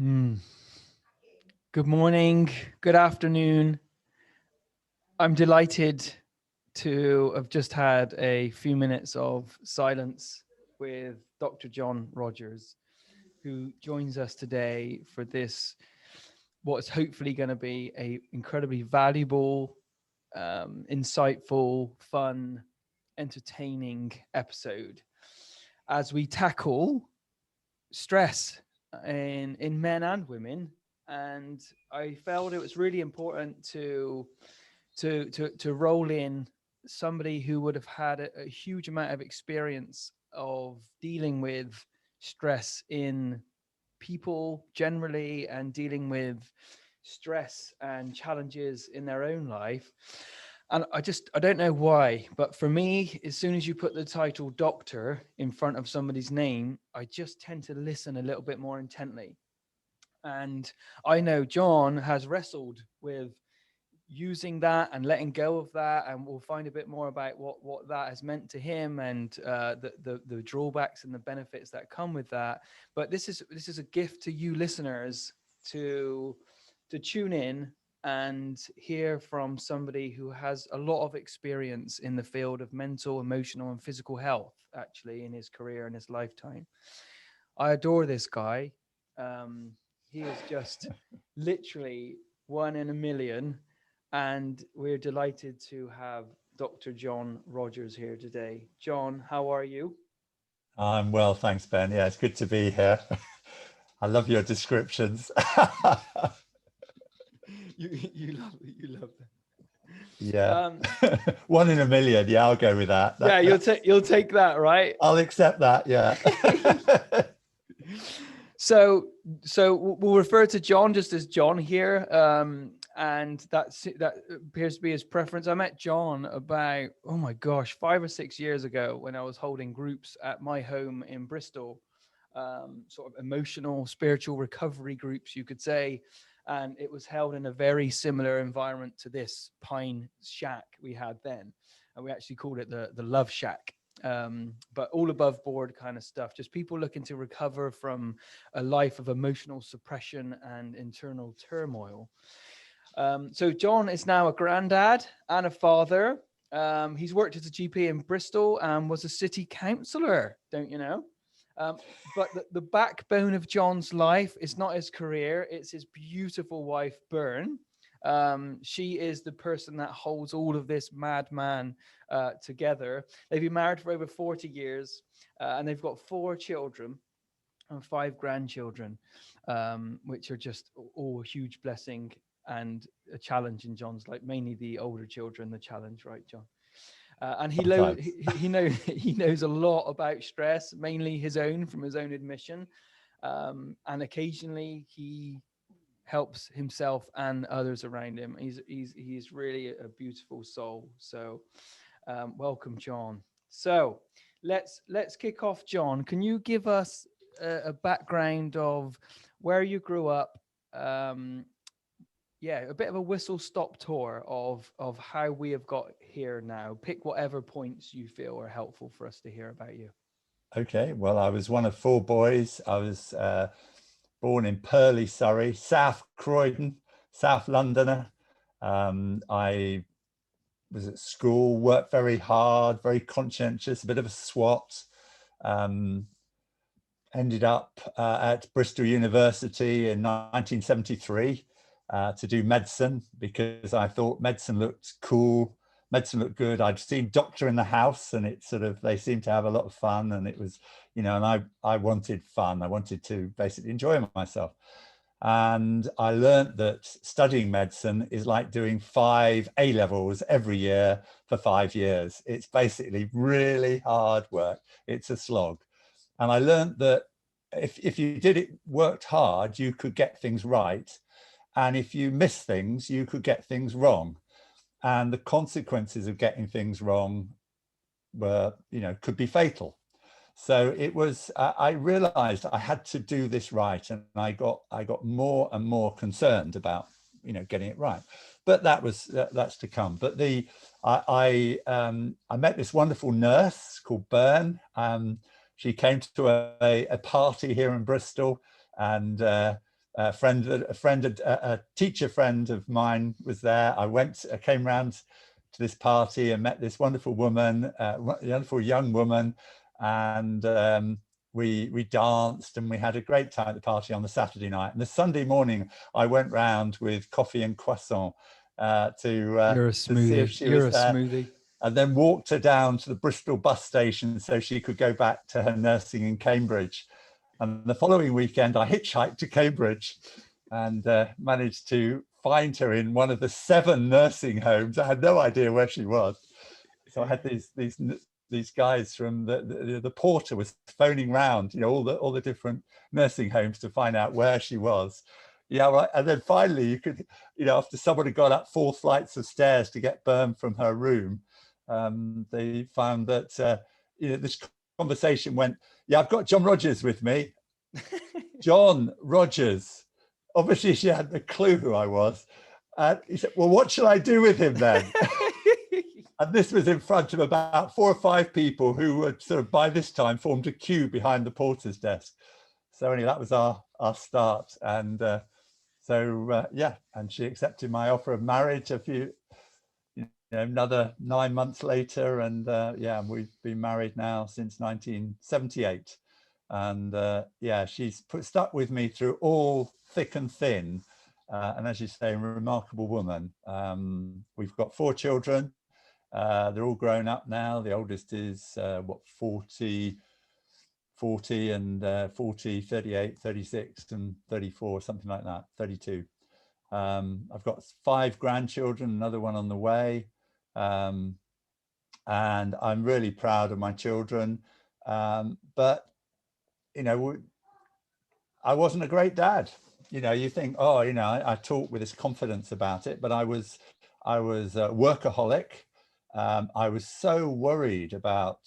Hmm. Good morning, good afternoon. I'm delighted to have just had a few minutes of silence with Dr. John Rogers, who joins us today for this, what's hopefully going to be a incredibly valuable, insightful, fun, entertaining episode as we tackle stress in men and women. And I felt it was really important to roll in somebody who would have had a huge amount of experience of dealing with stress in people generally and dealing with stress and challenges in their own life. And I don't know why, but for me, as soon as you put the title doctor in front of somebody's name, I just tend to listen a little bit more intently. And I know John has wrestled with using that and letting go of that, and we'll find a bit more about what that has meant to him and the drawbacks and the benefits that come with that. But this is a gift to you listeners to tune in and hear from somebody who has a lot of experience in the field of mental, emotional, and physical health, actually, in his career and his lifetime. I adore this guy. He is just literally one in a million. And we're delighted to have Dr. John Rogers here today. John, how are you? I'm well, thanks, Ben. Yeah, it's good to be here. I love your descriptions. You love that. Yeah. One in a million. Yeah, I'll go with that. Yeah, you'll take that, right? I'll accept that. Yeah. So we'll refer to John just as John here, and that appears to be his preference. I met John about, oh my gosh, 5 or 6 years ago when I was holding groups at my home in Bristol, sort of emotional, spiritual recovery groups, you could say. And it was held in a very similar environment to this pine shack we had then, and we actually called it the Love Shack. But all above board kind of stuff, just people looking to recover from a life of emotional suppression and internal turmoil. So John is now a granddad and a father. He's worked as a GP in Bristol and was a city councillor, don't you know? Um, but the backbone of John's life is not his career, it's his beautiful wife, Byrne. She is the person that holds all of this madman together. They've been married for over 40 years, and they've got 4 children and 5 grandchildren, which are just all a huge blessing and a challenge in John's life. Mainly the older children, the challenge, right, John? And Sometimes. he knows a lot about stress, mainly his own from his own admission, and occasionally he helps himself and others around him. He's really a beautiful soul. So welcome, John. So let's kick off, John. Can you give us a background of where you grew up? Um, yeah, a bit of a whistle stop tour of how we have got here now. Pick whatever points you feel are helpful for us to hear about you. Okay. Well, I was one of 4 boys. I was born in Purley, Surrey, South Croydon, South Londoner. I was at school, worked very hard, very conscientious, a bit of a swot. Um, Ended up at Bristol University in 1973 to do medicine because I thought medicine looked cool, medicine looked good. I'd seen Doctor in the House, and it sort of, they seemed to have a lot of fun, and it was, and I wanted fun. I wanted to basically enjoy myself. And I learned that studying medicine is like doing 5 A levels every year for 5 years. It's basically really hard work. It's a slog. And I learned that if you did it, worked hard, you could get things right. And if you miss things, you could get things wrong. And the consequences of getting things wrong were, could be fatal. So it was, I realized I had to do this right. And I got more and more concerned about, getting it right. But that's to come. But I met this wonderful nurse called Byrne. She came to a party here in Bristol, and a teacher friend of mine was there. I came round to this party and met this wonderful woman, wonderful young woman, and we danced and we had a great time at the party on the Saturday night. And the Sunday morning, I went round with coffee and croissant to see if she was there. Smoothie. And then walked her down to the Bristol bus station so she could go back to her nursing in Cambridge. And the following weekend, I hitchhiked to Cambridge and managed to find her in one of the 7 nursing homes. I had no idea where she was. So I had these guys from the porter was phoning round, all the different nursing homes to find out where she was. Yeah, right. And then finally, you could, after someone had gone up 4 flights of stairs to get Bern from her room, they found that this conversation went, yeah, I've got John Rogers with me. John Rogers. Obviously, she had no clue who I was. And he said, well, what shall I do with him then? And this was in front of about 4 or 5 people who had sort of by this time formed a queue behind the porter's desk. So anyway, that was our start. And and she accepted my offer of marriage another 9 months later. And we've been married now since 1978. And she's stuck with me through all thick and thin. And as you say, a remarkable woman. We've got 4 children. They're all grown up now. The oldest is 40 and 40, 38, 36 and 34, something like that, 32. I've got 5 grandchildren, another one on the way. And I'm really proud of my children. But I wasn't a great dad. You think, I talk with this confidence about it, but I was a workaholic. I was so worried about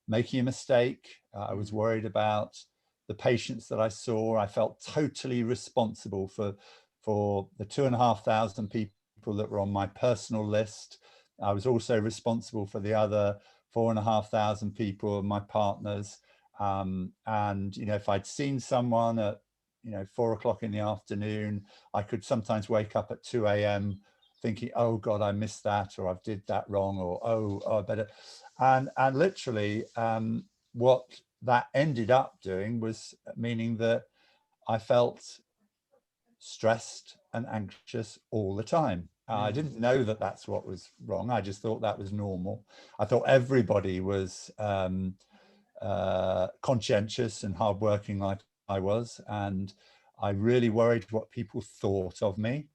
making a mistake. I was worried about the patients that I saw. I felt totally responsible for the 2,500 people that were on my personal list. I was also responsible for the other 4,500 people, my partners. And if I'd seen someone at 4 o'clock in the afternoon, I could sometimes wake up at 2 a.m. thinking, oh God, I missed that, or I did that wrong, or oh, I better. And literally what that ended up doing was meaning that I felt stressed and anxious all the time. I didn't know that that's what was wrong. I just thought that was normal. I thought everybody was conscientious and hardworking like I was, and I really worried what people thought of me.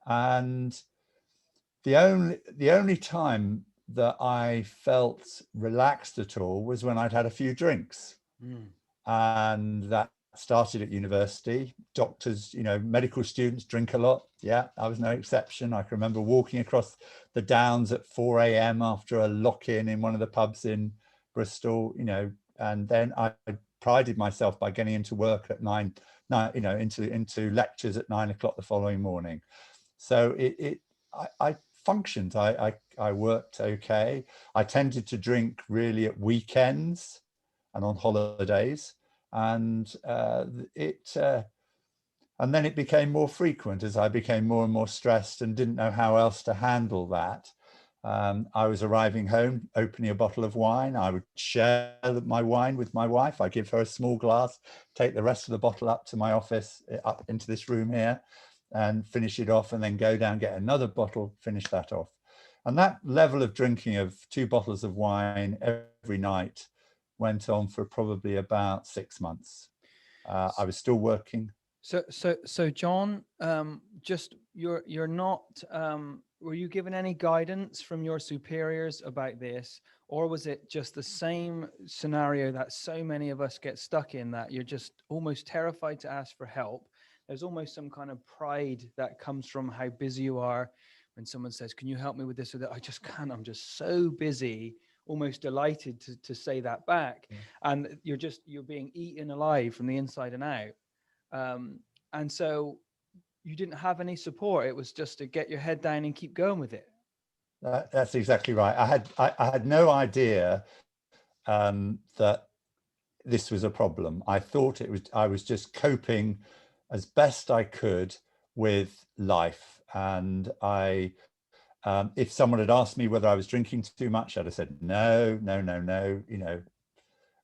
And the only time that I felt relaxed at all was when I'd had a few drinks. And that started at university. Doctors, medical students drink a lot. Yeah, I was no exception. I can remember walking across the Downs at 4 a.m. after a lock-in in one of the pubs in Bristol, and then I prided myself by getting into work at 9, into lectures at 9 o'clock the following morning. So I functioned. I worked okay. I tended to drink really at weekends and on holidays, and then it became more frequent as I became more and more stressed and didn't know how else to handle that. I was arriving home, opening a bottle of wine. I would share my wine with my wife. I give her a small glass, take the rest of the bottle up to my office, up into this room here, and finish it off, and then go down, get another bottle, finish that off. And that level of drinking of 2 bottles of wine every night went on for probably about 6 months. I was still working. So John, just you're not, were you given any guidance from your superiors about this, or was it just the same scenario that so many of us get stuck in, that you're just almost terrified to ask for help? There's almost some kind of pride that comes from how busy you are. When someone says, can you help me with this or that? I just can't, I'm just so busy, almost delighted to say that back. Yeah. And you're being eaten alive from the inside and out. And so you didn't have any support. It was just to get your head down and keep going with it. That's exactly right. I had no idea that this was a problem. I thought I was just coping as best I could with life. And if someone had asked me whether I was drinking too much, I'd have said, no, no, no, no.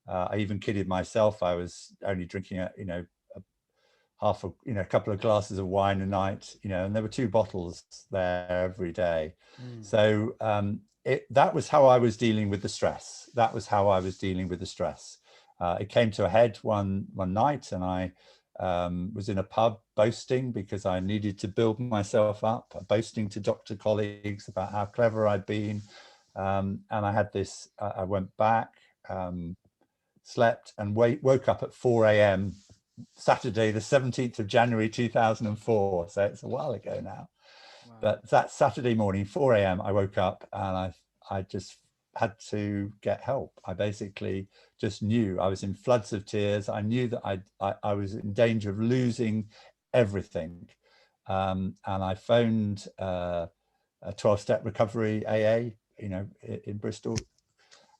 I even kidded myself. I was only drinking, a couple of glasses of wine a night, and there were 2 bottles there every day. So that was how I was dealing with the stress. That was how I was dealing with the stress. It came to a head one night, and I was in a pub boasting because I needed to build myself up, boasting to doctor colleagues about how clever I'd been. And I had this, I went back, slept, and woke up at 4 a.m. Saturday, the 17th of January, 2004. So it's a while ago now. Wow. But that Saturday morning, 4 a.m., I woke up and I just had to get help. I basically just knew I was in floods of tears. I knew that I was in danger of losing everything. And I phoned a 12-step recovery AA, in Bristol.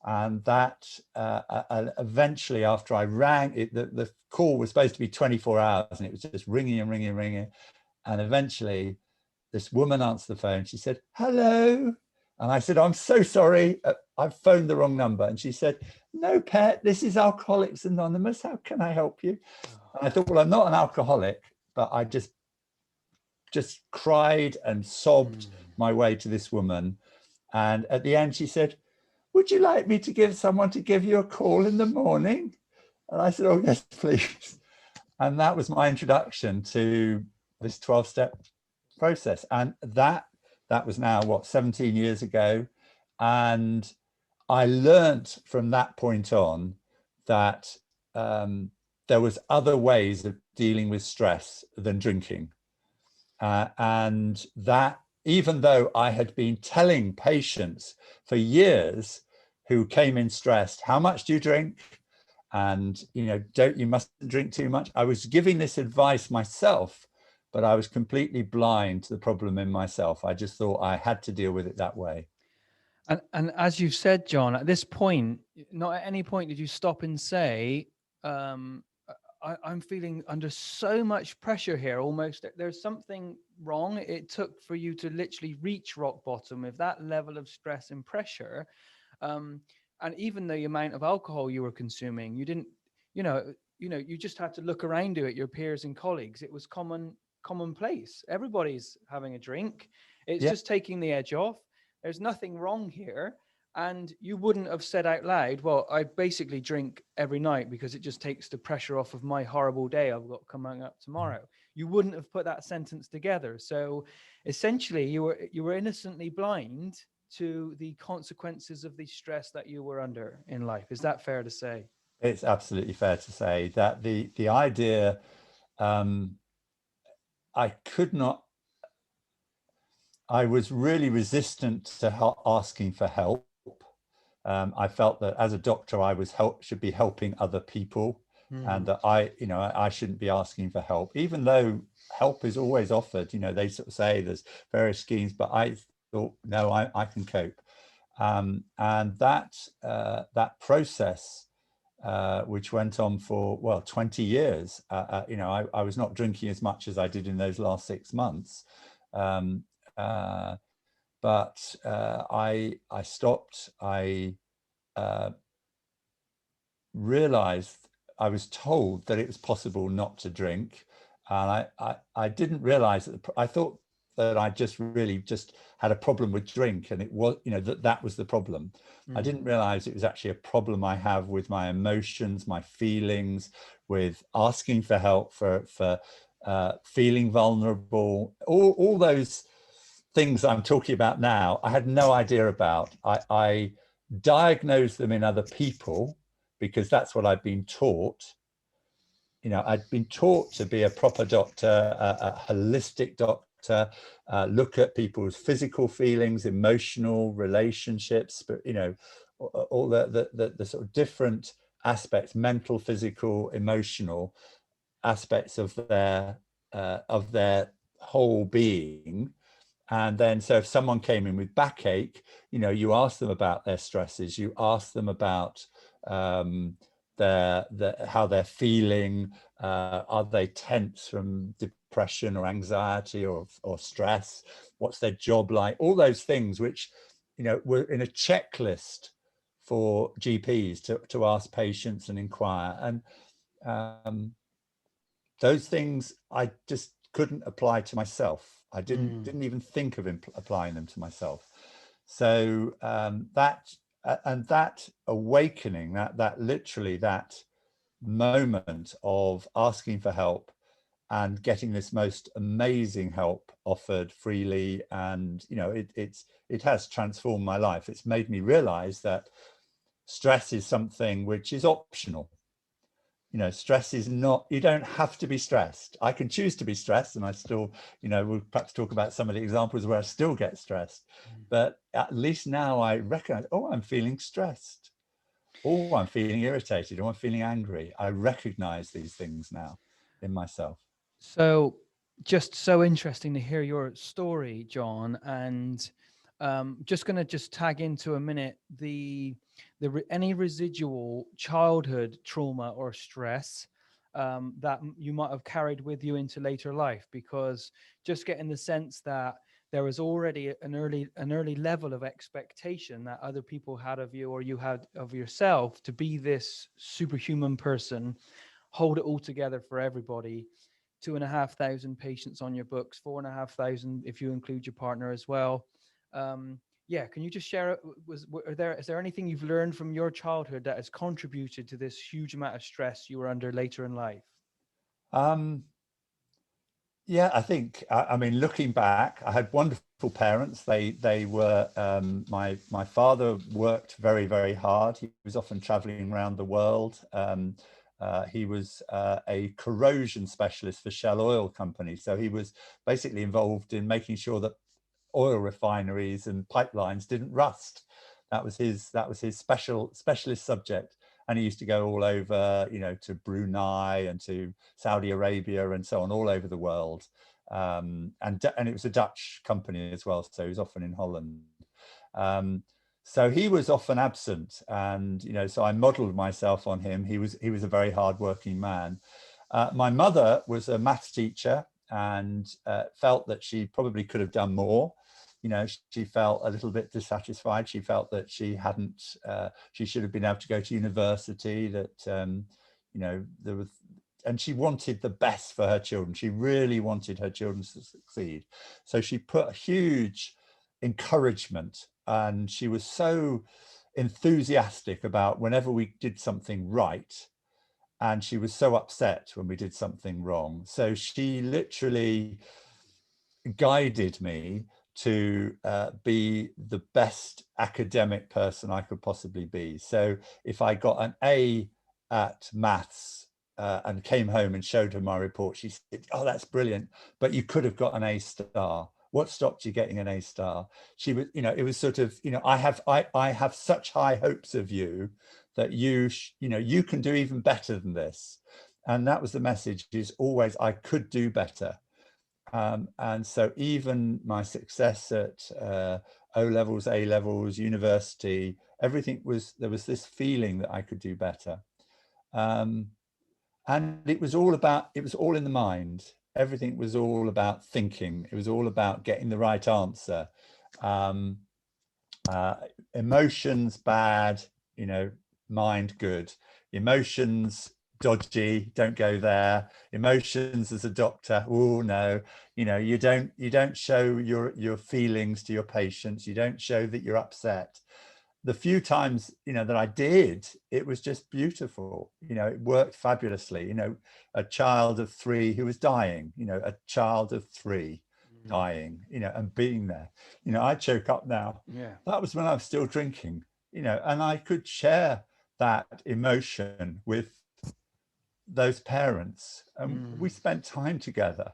And that eventually, after I rang, the call was supposed to be 24 hours, and it was just ringing and ringing and ringing. And eventually, this woman answered the phone. She said, hello. And I said, I'm so sorry. I've phoned the wrong number. And she said, no, pet, this is Alcoholics Anonymous. How can I help you? And I thought, well, I'm not an alcoholic, but I just cried and sobbed my way to this woman. And at the end, she said, would you like me to give someone to give you a call in the morning? And I said, oh, yes, please. And that was my introduction to this 12-step process. And that was now, 17 years ago. And I learned from that point on that there was other ways of dealing with stress than drinking. And that, even though I had been telling patients for years who came in stressed, how much do you drink? And, you mustn't drink too much. I was giving this advice myself, but I was completely blind to the problem in myself. I just thought I had to deal with it that way. And as you've said, John, at this point, not at any point did you stop and say, I'm feeling under so much pressure here, almost there's something wrong. It took for you to literally reach rock bottom with that level of stress and pressure. And even the amount of alcohol you were consuming, you didn't, you just had to look around you at your peers and colleagues. It was commonplace. Everybody's having a drink. It's just taking the edge off. There's nothing wrong here. And you wouldn't have said out loud, well, I basically drink every night because it just takes the pressure off of my horrible day I've got coming up tomorrow. You wouldn't have put that sentence together. So essentially you were innocently blind to the consequences of the stress that you were under in life. Is that fair to say? It's absolutely fair to say that the idea, I was really resistant to asking for help. I felt that as a doctor, I should be helping other people, and that I shouldn't be asking for help, even though help is always offered. They sort of say there's various schemes, but I thought, no, I can cope. And that process, which went on for 20 years. I was not drinking as much as I did in those last 6 months. But I stopped. I realized, I was told that it was possible not to drink, and I didn't realize that. I thought that I just had a problem with drink, and it was, that was the problem. I didn't realize it was actually a problem I have with my emotions, my feelings, with asking for help, for feeling vulnerable, all those things I'm talking about now. I had no idea about. I diagnosed them in other people because that's what I'd been taught. I'd been taught to be a proper doctor, a holistic doctor, look at people's physical feelings, emotional relationships, but all the sort of different aspects, mental, physical, emotional aspects of their whole being. And then, so if someone came in with backache, you ask them about their stresses, you ask them about how they're feeling. Are they tense from depression or anxiety or stress? What's their job like? All those things which, were in a checklist for GPs to ask patients and inquire. And those things I just couldn't apply to myself. I didn't even think of applying them to myself. So that awakening, that literally that moment of asking for help and getting this most amazing help offered freely, and it has transformed my life. It's made me realize that stress is something which is optional. Stress is not, you don't have to be stressed. I can choose to be stressed, and I still, we'll perhaps talk about some of the examples where I still get stressed, but at least now I recognize, oh, I'm feeling stressed. Oh, I'm feeling irritated. Oh, I'm feeling angry. I recognize these things now in myself. So, just so interesting to hear your story, John. And just going to just tag into a minute any residual childhood trauma or stress that you might have carried with you into later life, because just getting the sense that there was already an early level of expectation that other people had of you, or you had of yourself, to be this superhuman person, hold it all together for everybody. 2,500 patients on your books, 4,500 if you include your partner as well. Yeah, can you just share? Is there anything you've learned from your childhood that has contributed to this huge amount of stress you were under later in life? Yeah, I think, I mean, looking back, I had wonderful parents. They were, my father worked very, very hard. He was often traveling around the world. He was a corrosion specialist for Shell Oil Company. So he was basically involved in making sure that oil refineries and pipelines didn't rust. That was his specialist subject. And he used to go all over, to Brunei and to Saudi Arabia and so on, all over the world. And it was a Dutch company as well, so he was often in Holland. So he was often absent, and so I modelled myself on him. He was a very hardworking man. My mother was a maths teacher, and felt that she probably could have done more. She felt a little bit dissatisfied. She felt that she hadn't, she should have been able to go to university, that, there was, and she wanted the best for her children. She really wanted her children to succeed. So she put huge encouragement, and she was so enthusiastic about whenever we did something right. And she was so upset when we did something wrong. So she literally guided me to be the best academic person I could possibly be. So if I got an A at maths and came home and showed her my report, she said, "Oh, that's brilliant, but you could have got an A star. What stopped you getting an A star?" She was, it was sort of, I have such high hopes of you that you can do even better than this. And that was the message, is always, I could do better. And so even my success at O levels, A levels, university, everything there was this feeling that I could do better. And it was all in the mind. Everything was all about thinking. It was all about getting the right answer. Emotions bad, mind good. Emotions dodgy, don't go there. Emotions as a doctor, oh no, you don't show your feelings to your patients. You don't show that you're upset. The few times that I did, it was just beautiful. It worked fabulously. A child of 3 who was dying, a child of 3 dying, and being there. I choke up now. Yeah. That was when I was still drinking, and I could share that emotion with those parents, and we spent time together,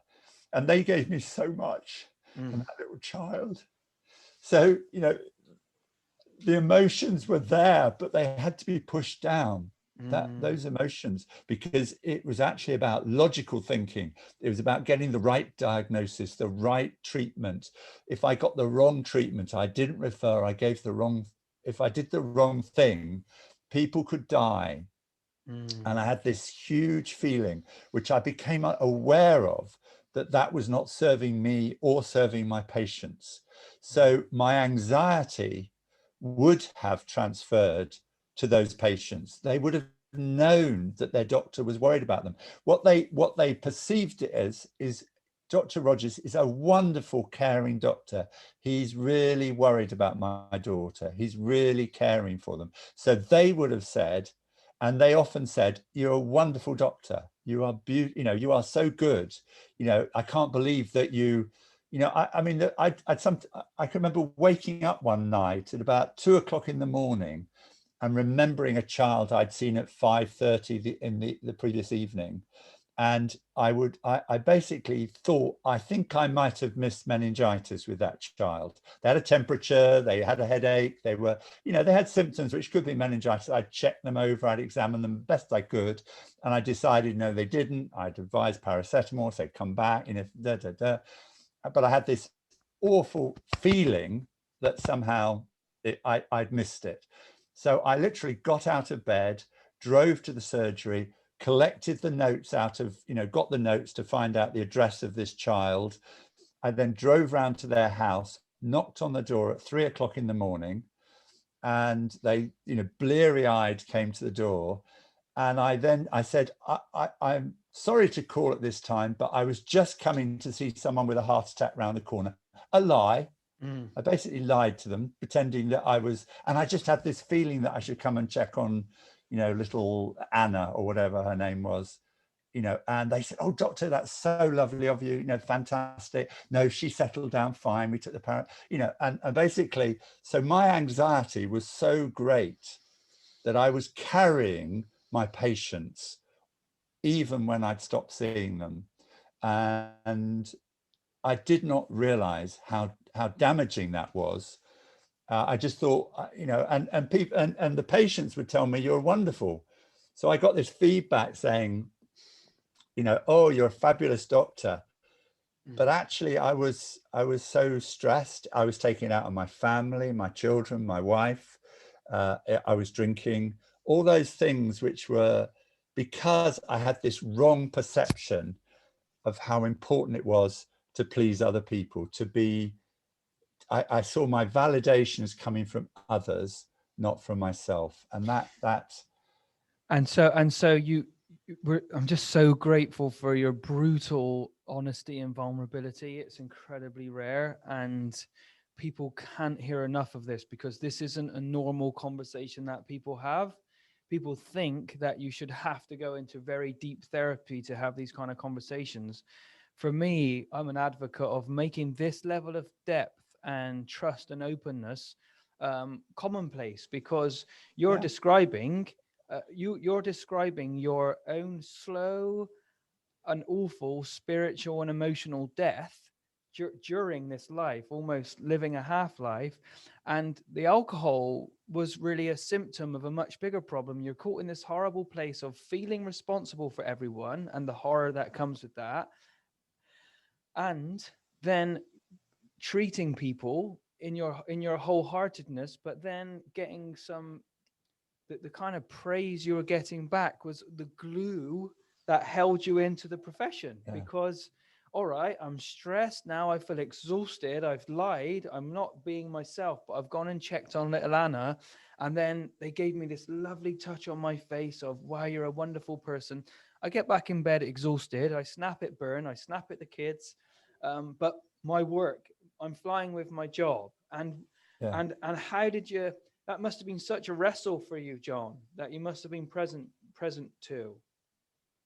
and they gave me so much. And that little child. So, the emotions were there, but they had to be pushed down. Those emotions, because it was actually about logical thinking. It was about getting the right diagnosis, the right treatment. If I got the wrong treatment, I didn't refer, I gave the wrong, if I did the wrong thing, people could die. And I Mm. had this huge feeling, which I became aware of, that that was not serving me or serving my patients. So my anxiety would have transferred to those patients. They would have known that their doctor was worried about them. What they perceived it as is Dr. Rogers is a wonderful, caring doctor. He's really worried about my daughter. He's really caring for them. So they would have said, and they often said, "You're a wonderful doctor. You are beautiful. You know, you are so good. You know, I can't believe that you." You know, I mean, I can remember waking up one night at about 2 o'clock in the morning and remembering a child I'd seen at 5:30 in the previous evening. And I basically thought, I think I might have missed meningitis with that child. They had a temperature, they had a headache, they were, you know, they had symptoms which could be meningitis. I'd checked them over, I'd examined them best I could, and I decided no, they didn't. I'd advised paracetamol, so come back, you know, da, da, da. But I had this awful feeling that somehow I'd missed it. So I literally got out of bed, drove to the surgery, collected the notes out of, you know, got the notes to find out the address of this child. I then drove round to their house, knocked on the door at 3 o'clock in the morning, and they, you know, bleary eyed came to the door. And I said, I'm sorry to call at this time, but I was just coming to see someone with a heart attack round the corner. A lie. Mm. I basically lied to them, pretending that I was, and I just had this feeling that I should come and check on, you know, little Anna or whatever her name was, you know. And they said, "Oh, doctor, that's so lovely of you, you know, fantastic. No, she settled down fine. We took the parent, you know." And basically, so my anxiety was so great that I was carrying my patients even when I'd stopped seeing them. And I did not realize how damaging that was. I just thought, you know, and people and the patients would tell me, "You're wonderful." So I got this feedback saying, you know, "Oh, you're a fabulous doctor." But Mm. actually, I was so stressed. I was taking it out on my family, my children, my wife. I was drinking, all those things which were because I had this wrong perception of how important it was to please other people, to be. I saw my validation as coming from others, not from myself, and that. And so I'm just so grateful for your brutal honesty and vulnerability. It's incredibly rare, and people can't hear enough of this because this isn't a normal conversation that people have. People think that you should have to go into very deep therapy to have these kind of conversations. For me, I'm an advocate of making this level of depth and trust and openness commonplace, because you're Yeah, describing you're describing your own slow and awful spiritual and emotional death during this life, almost living a half life. And the alcohol was really a symptom of a much bigger problem. You're caught in this horrible place of feeling responsible for everyone and the horror that comes with that, and then treating people in your wholeheartedness, but then getting some the kind of praise you were getting back was the glue that held you into the profession. yeah, Because, all right, I'm stressed now, I feel exhausted, I've lied, I'm not being myself, but I've gone and checked on little Anna, and then they gave me this lovely touch on my face of, wow, you're a wonderful person. I get back in bed exhausted, I snap at Burn, I snap at the kids, but my work, I'm flying with my job. yeah. And how did you, that must have been such a wrestle for you, John, that you must have been present too.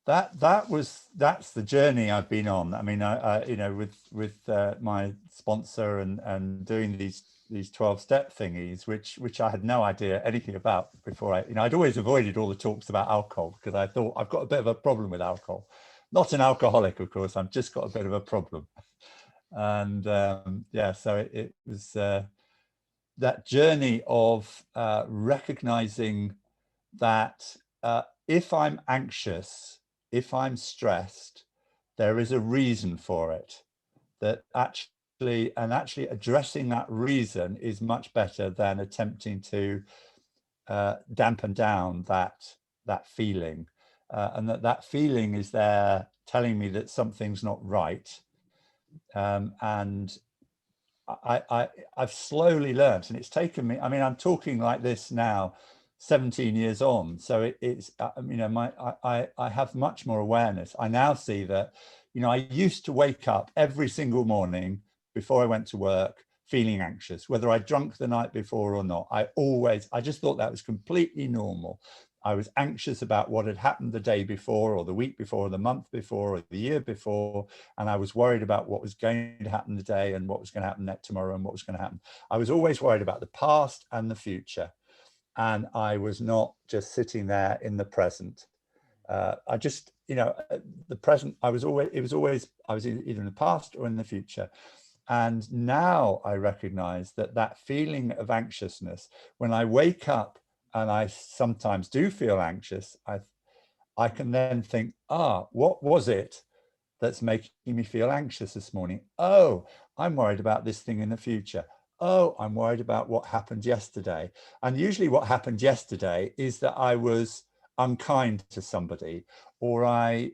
That's the journey I've been on. I mean, I you know, with my sponsor and doing these 12-step thingies, which I had no idea anything about before. You know, I'd always avoided all the talks about alcohol because I thought I've got a bit of a problem with alcohol. Not an alcoholic, of course. I've just got a bit of a problem. And yeah, so it was that journey of recognizing that if I'm anxious, if I'm stressed, there is a reason for it. That actually addressing that reason is much better than attempting to dampen down that feeling, and that feeling is there telling me that something's not right. And I've slowly learned, and it's taken me, I mean, I'm talking like this now 17 years on, so it's I have much more awareness. I now see that, I used to wake up every single morning before I went to work feeling anxious, whether I drunk the night before or not. I just thought that was completely normal. I was anxious about what had happened the day before or the week before or the month before or the year before, and I was worried about what was going to happen today and what was going to happen next tomorrow and what was going to happen. I was always worried about the past and the future, and I was not just sitting there in the present. I just, the present, I was either in the past or in the future. And now I recognize that feeling of anxiousness, when I wake up and I sometimes do feel anxious, I can then think, what was it that's making me feel anxious this morning? Oh, I'm worried about this thing in the future. Oh, I'm worried about what happened yesterday. And usually what happened yesterday is that I was unkind to somebody, or I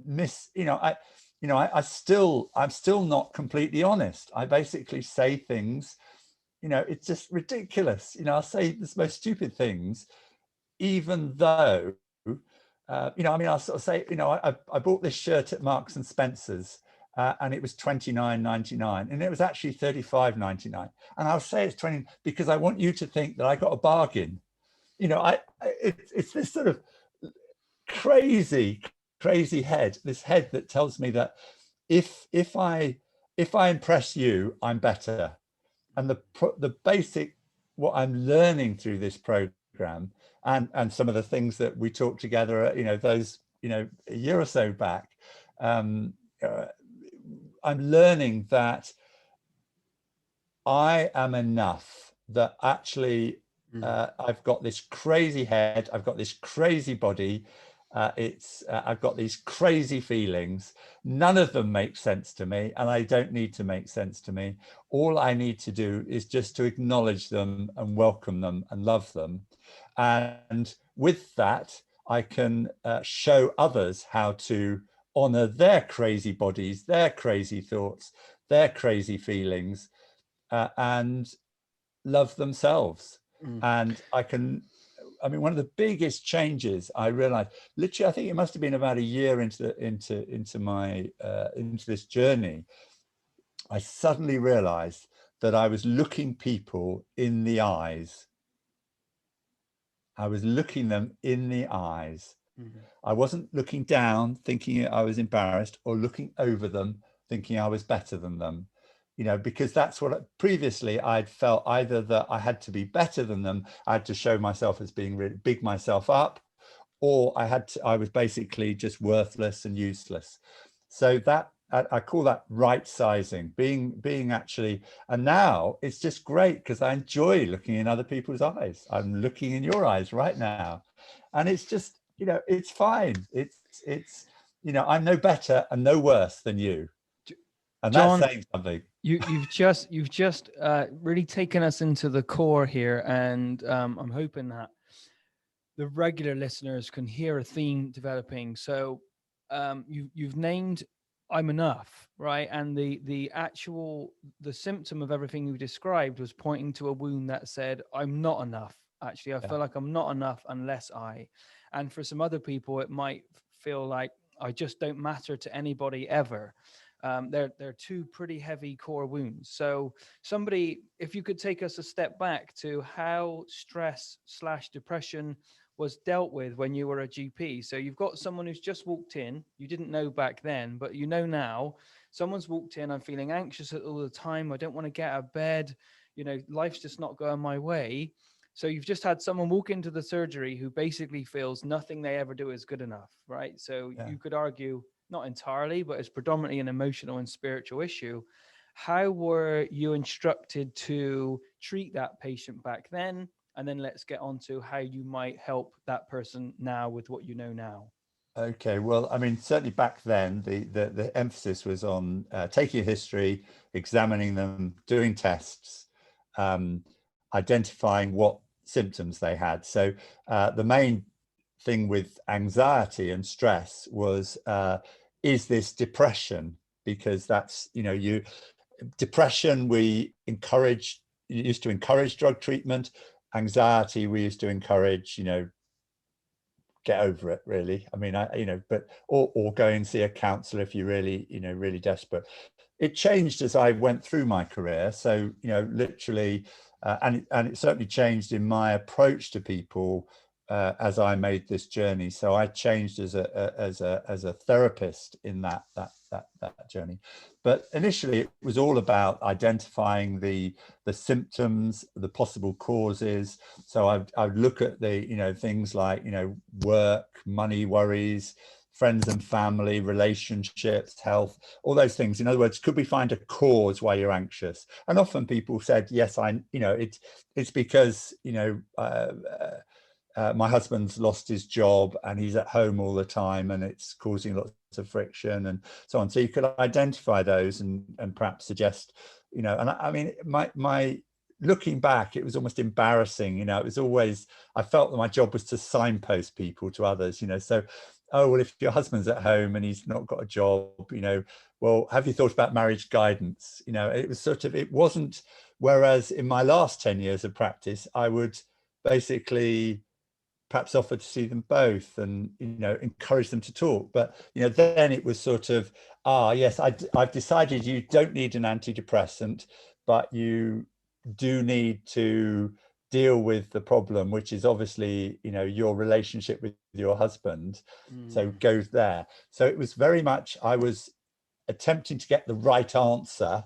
miss, I'm still not completely honest. I basically say things, it's just ridiculous. I'll say the most stupid things, even though, I'll sort of say, I bought this shirt at Marks and Spencer's, and it was $29.99, and it was actually $35.99. And I'll say it's 20 because I want you to think that I got a bargain. It's this sort of crazy head, this head that tells me that if I impress you, I'm better. And the basic, what I'm learning through this program, and some of the things that we talked together, a year or so back, I'm learning that I am enough, that actually I've got this crazy head, I've got this crazy body, I've got these crazy feelings. None of them make sense to me, and I don't need to make sense to me. All I need to do is just to acknowledge them and welcome them and love them. And with that, I can show others how to honor their crazy bodies, their crazy thoughts, their crazy feelings, and love themselves. And one of the biggest changes I realized, literally, I think it must have been about a year into this journey, I suddenly realized that I was looking people in the eyes. I was looking them in the eyes. I wasn't looking down thinking I was embarrassed, or looking over them thinking I was better than them, because that's what previously I'd felt, either that I had to be better than them, I had to show myself as being really big myself up, or I was basically just worthless and useless. So that I call that right sizing, being actually, and now it's just great because I enjoy looking in other people's eyes. I'm looking in your eyes right now, and it's just, it's fine. It's I'm no better and no worse than you, and John, that's saying something. you've just really taken us into the core here, and I'm hoping that the regular listeners can hear a theme developing. So you've named I'm enough, right? And the symptom of everything you described was pointing to a wound that said I'm not enough. Actually, I feel like I'm not enough unless I. And for some other people, it might feel like I just don't matter to anybody ever. They're two pretty heavy core wounds. So somebody, if you could take us a step back to how stress/depression was dealt with when you were a GP. So you've got someone who's just walked in, you didn't know back then, but you know now, someone's walked in, I'm feeling anxious all the time, I don't want to get out of bed, life's just not going my way. So you've just had someone walk into the surgery who basically feels nothing they ever do is good enough, right? So you could argue, not entirely, but it's predominantly an emotional and spiritual issue. How were you instructed to treat that patient back then? And then let's get on to how you might help that person now with what you know now. Okay, well, certainly back then, the emphasis was on taking a history, examining them, doing tests, identifying what symptoms they had. So the main thing with anxiety and stress was, is this depression? Because that's, depression, we used to encourage drug treatment. Anxiety, we used to encourage, get over it, really. I mean, but or go and see a counselor if you're really, really desperate. It changed as I went through my career. So, literally, and it certainly changed in my approach to people as I made this journey. So I changed as a therapist in that journey. But initially, it was all about identifying the symptoms, the possible causes. So I'd look at the things like work, money worries, friends and family, relationships, health, all those things. In other words, could we find a cause why you're anxious? And often people said, yes, it's because my husband's lost his job and he's at home all the time and it's causing lots of friction and so on. So you could identify those and perhaps suggest, and I mean, my looking back, it was almost embarrassing. It was always, I felt that my job was to signpost people to others, so, oh, well, if your husband's at home and he's not got a job, well, have you thought about marriage guidance? It was it wasn't, whereas in my last 10 years of practice, I would basically perhaps offer to see them both and encourage them to talk. But then it was sort of, yes, I've decided you don't need an antidepressant, but you do need to deal with the problem, which is obviously your relationship with your husband. So go there. So it was very much, I was attempting to get the right answer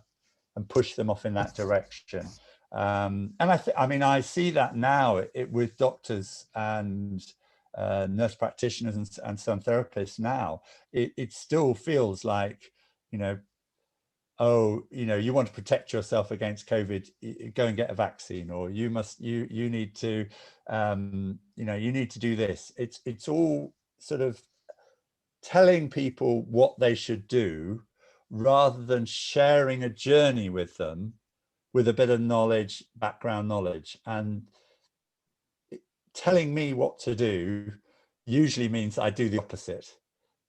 and push them off in that direction. And I see that now with doctors and nurse practitioners and some therapists now. It still feels like, oh, you want to protect yourself against COVID, go and get a vaccine, or you need to, you need to do this. It's all sort of telling people what they should do rather than sharing a journey with them with a bit of knowledge, background knowledge. And telling me what to do usually means I do the opposite.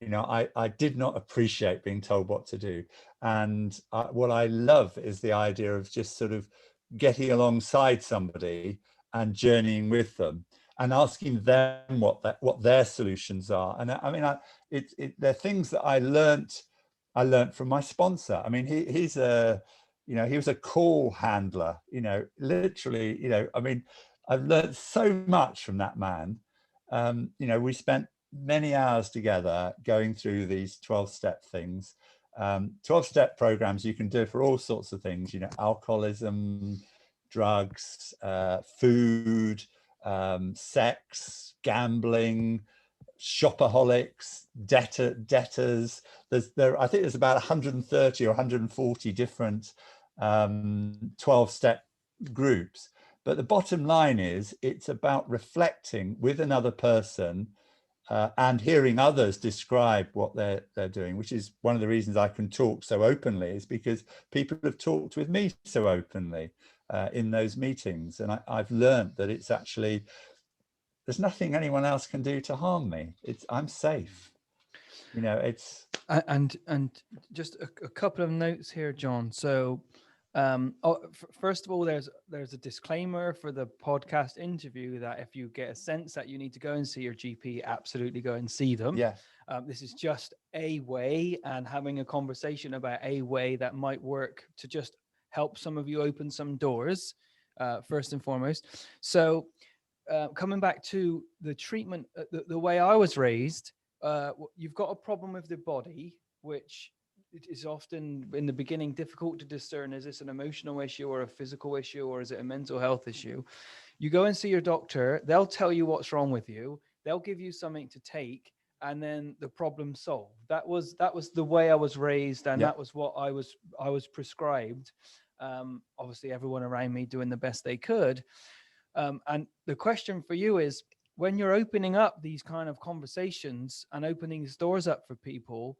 I did not appreciate being told what to do. And what I love is the idea of just sort of getting alongside somebody and journeying with them and asking them what their solutions are. And they're things that I learned from my sponsor. I mean, he's a, he was a call handler, literally, I mean, I've learned so much from that man. We spent many hours together going through these 12-step things. 12-step programs you can do for all sorts of things, alcoholism, drugs, food, sex, gambling, shopaholics, debtors. I think there's about 130 or 140 different 12-step groups. But the bottom line is it's about reflecting with another person and hearing others describe what they're doing, which is one of the reasons I can talk so openly, is because people have talked with me so openly in those meetings. And I've learned that it's actually, there's nothing anyone else can do to harm me. I'm safe. It's. And just a couple of notes here, John. So first of all, there's a disclaimer for the podcast interview that if you get a sense that you need to go and see your GP, absolutely go and see them. Yeah. This is just a way, and having a conversation about a way that might work to just help some of you open some doors, first and foremost. So coming back to the treatment, the way I was raised, you've got a problem with the body, which it is often in the beginning difficult to discern, is this an emotional issue or a physical issue, or is it a mental health issue? You go and see your doctor, they'll tell you what's wrong with you, they'll give you something to take, and then the problem solved. That was the way I was raised, and that was what I was prescribed. Obviously everyone around me doing the best they could. And the question for you is, when you're opening up these kind of conversations and opening these doors up for people,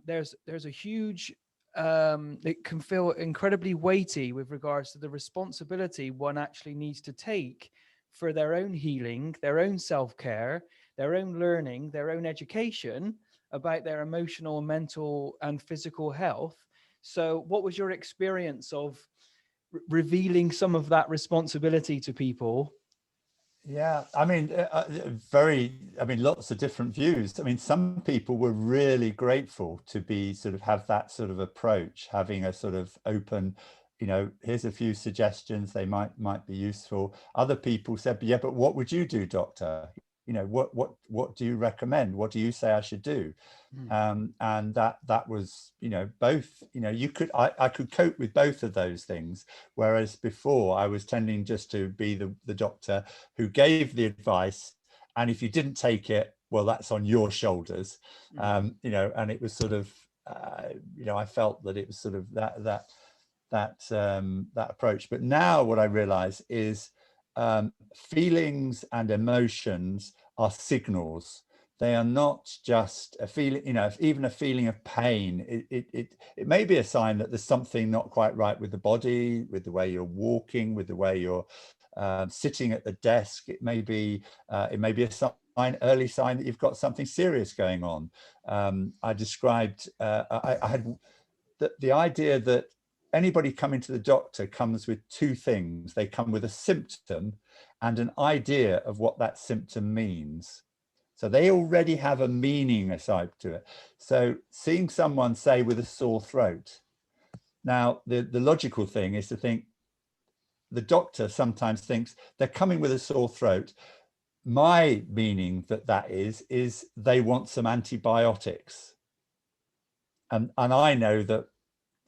there's a huge, it can feel incredibly weighty with regards to the responsibility one actually needs to take for their own healing, their own self-care, their own learning, their own education about their emotional, mental, and physical health. So, what was your experience of revealing some of that responsibility to people? Yeah, I mean, I mean, lots of different views. I mean, some people were really grateful to be sort of have that sort of approach, having a sort of open, here's a few suggestions, they might be useful. Other people said, yeah, but what would you do, doctor? What do you recommend? What do you say I should do? And that was, both, I could cope with both of those things, whereas before I was tending just to be the doctor who gave the advice, and if you didn't take it, well, that's on your shoulders. And it was sort of, I felt that it was sort of that approach. But now what I realize is, feelings and emotions are signals. They are not just a feeling, even a feeling of pain. It may be a sign that there's something not quite right with the body, with the way you're walking, with the way you're sitting at the desk. It may be a sign, early sign that you've got something serious going on. I described, I had the idea that anybody coming to the doctor comes with two things. They come with a symptom and an idea of what that symptom means. So they already have a meaning aside to it. So seeing someone, say, with a sore throat, now the logical thing is to think, the doctor sometimes thinks they're coming with a sore throat. My meaning that is they want some antibiotics. And I know that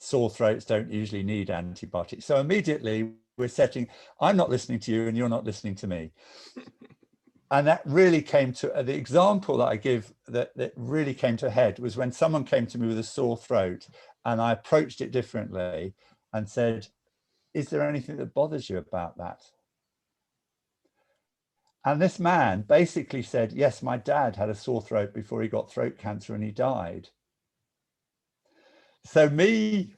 sore throats don't usually need antibiotics. So immediately we're setting, I'm not listening to you and you're not listening to me. And that really came to, the example that I give that really came to a head was when someone came to me with a sore throat, and I approached it differently and said, is there anything that bothers you about that? And this man basically said, yes, my dad had a sore throat before he got throat cancer and he died. So me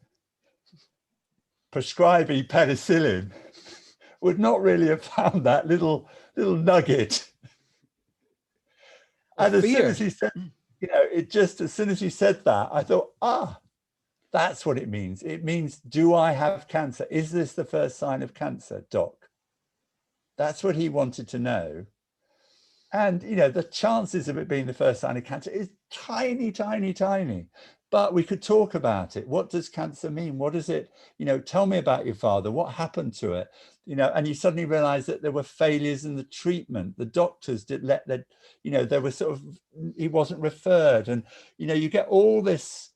prescribing penicillin would not really have found that little nugget. And as soon as he said, as soon as he said that, I thought, that's what it means. It means, do I have cancer? Is this the first sign of cancer, doc? That's what he wanted to know. And, the chances of it being the first sign of cancer is tiny, tiny, tiny. But we could talk about it. What does cancer mean? What is it? Tell me about your father. What happened to it? And you suddenly realize that there were failures in the treatment. The doctors did let that, there was sort of, he wasn't referred. And, you get all this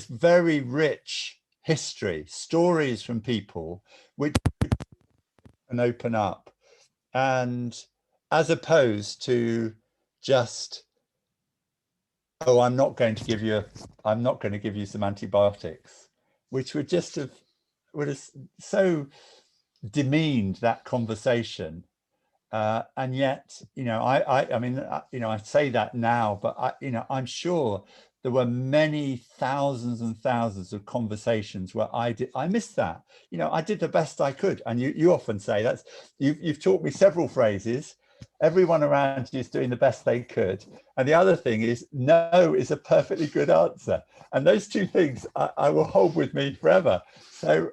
very rich history, stories from people, which can open up. And as opposed to just, I'm not going to give you some antibiotics, which would have so demeaned that conversation. And yet, I mean, I say that now, but I'm sure there were many thousands and thousands of conversations where I missed that. I did the best I could. And you often say you've taught me several phrases. Everyone around you is doing the best they could. And the other thing is, no is a perfectly good answer. And those two things I will hold with me forever. So,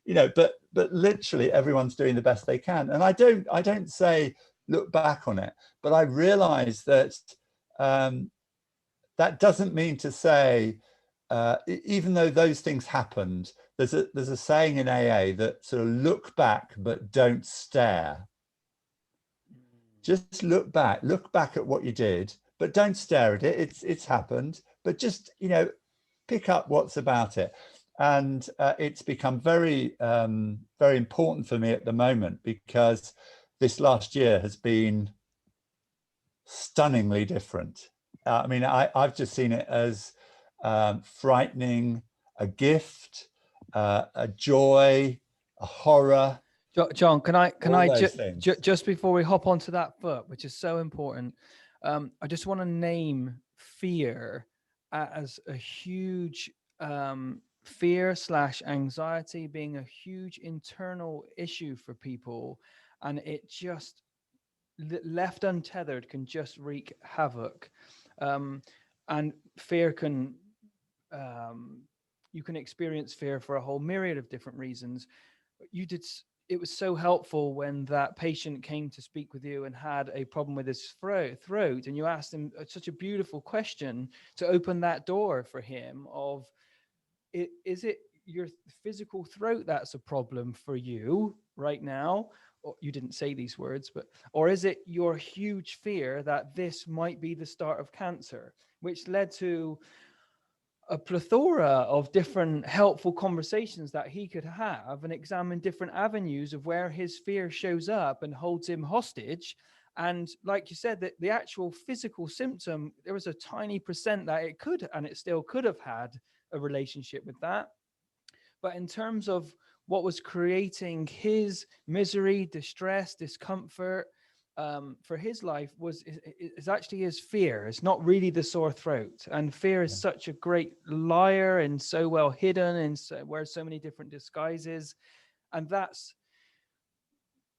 but literally everyone's doing the best they can. And I don't say look back on it, but I realize that that doesn't mean to say, even though those things happened, there's a saying in AA that sort of look back, but don't stare. Just look back at what you did, but don't stare at it. It's happened, but just, pick up what's about it. And it's become very, very important for me at the moment, because this last year has been stunningly different. I mean, I've just seen it as frightening, a gift, a joy, a horror. John, can I Things. just before we hop onto that foot, which is so important, I just want to name fear as a huge fear / anxiety being a huge internal issue for people. and it just left untethered can just wreak havoc. um, and fear can you can experience fear for a whole myriad of different reasons. you did it was so helpful when that patient came to speak with you and had a problem with his throat, and you asked him such a beautiful question to open that door for him of, is it your physical throat that's a problem for you right now? Or you didn't say these words, but, or is it your huge fear that this might be the start of cancer, which led to a plethora of different helpful conversations that he could have and examine different avenues of where his fear shows up and holds him hostage. And like you said, that the actual physical symptom, there was a tiny percent that it could, and it still could have had a relationship with that. But in terms of what was creating his misery, distress, discomfort, for his life is actually his fear. It's not really the sore throat. And fear is Yeah. such a great liar and so well hidden and wears so many different disguises. And that's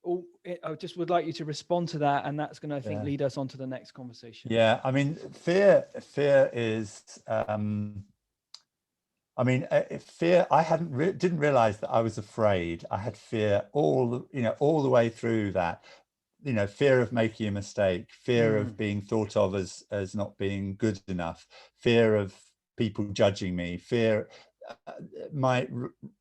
all. I just would like you to respond to that, and that's going to, I think, Yeah. lead us on to the next conversation. Yeah. I mean, fear is. I mean, fear. I didn't realize that I was afraid. I had fear all the way through that. Fear of making a mistake, fear of being thought of as not being good enough, fear of people judging me, fear. My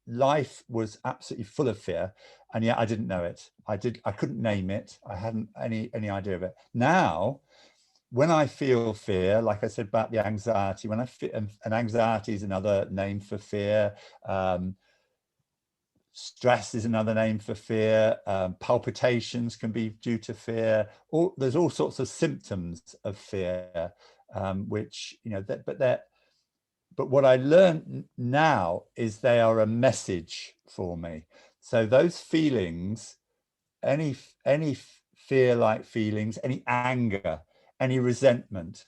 life was absolutely full of fear, and yet I didn't know it. I couldn't name it. I hadn't any idea of it. Now, when I feel fear, like I said about the anxiety, when I feel, and anxiety is another name for fear. Stress is another name for fear. Palpitations can be due to fear. There's all sorts of symptoms of fear, which but what I learned now is they are a message for me. So those feelings, any fear-like feelings, any anger, any resentment,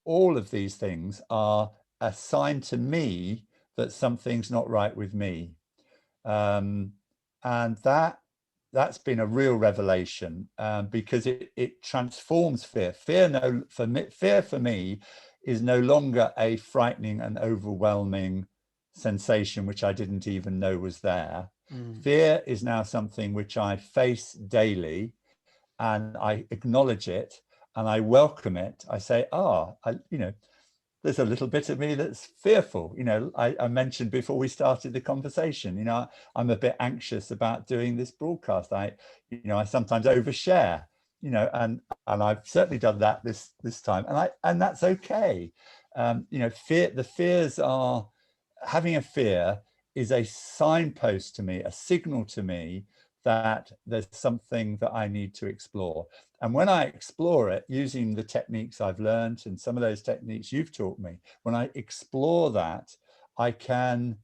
all of these things are a sign to me that something's not right with me. And that's been a real revelation, because it transforms fear. Fear for me is no longer a frightening and overwhelming sensation which I didn't even know was there. Fear is now something which I face daily, and I acknowledge it and I welcome it. I say, there's a little bit of me that's fearful. I mentioned before we started the conversation, I'm a bit anxious about doing this broadcast. I sometimes overshare, and I've certainly done that this time, and that's okay. The fears are, having a fear is a signpost to me, a signal to me that there's something that I need to explore. And when I explore it using the techniques I've learned and some of those techniques you've taught me, when I explore that, I can